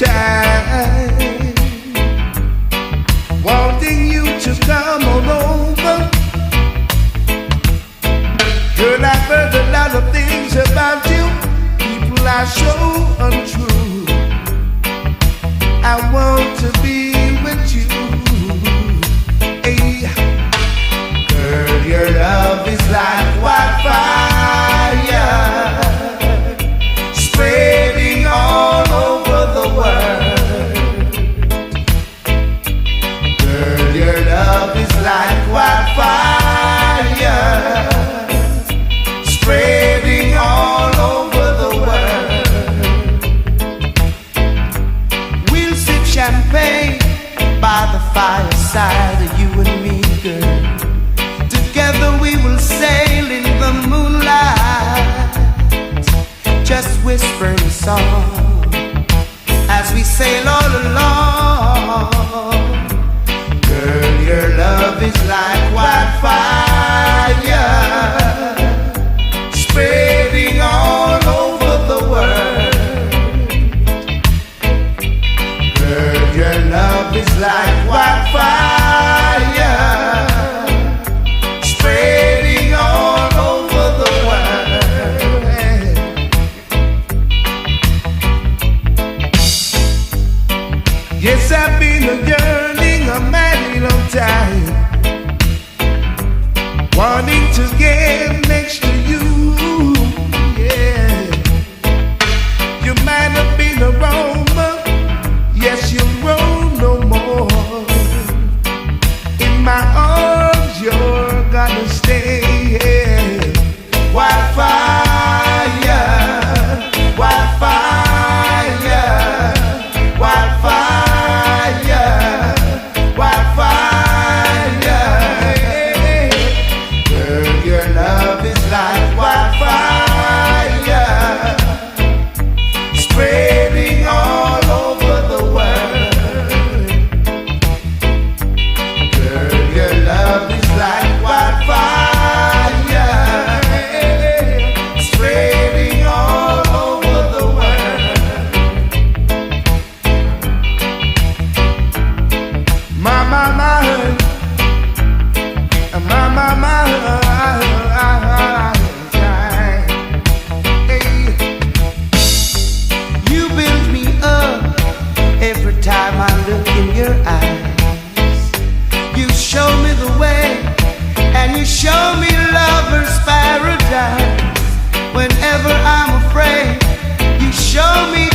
time, wanting you to come on over. Girl, I've heard a lot of things about you. People are so untrue. I want to be with you. Hey. Girl, your love is like wildfire, spreading all over the world. Girl, your love is like wildfire, spreading all over the world. We'll sip champagne by the fireside, you and me, girl. Together we will sail in the moonlight, just whispering a song as we sail all along. Girl, your love is like wildfire, spreading all over the world. Girl, your love is like wildfire, spreading all over the world. Yes, I've been yearning a mighty long time, wanting to get next to you. Yeah, you might have been a roamer, yes, you roam no more. In my arms, you're gonna stay. Wildfire, wildfire, wildfire, wildfire. Girl, your love is like wildfire, spreading all over the world. Girl, your love is like wildfire, spreading all over the world. My, hey. You build me up every time I look in your eyes. You show me the way, and you show me lover's paradise. Whenever I'm afraid, you show me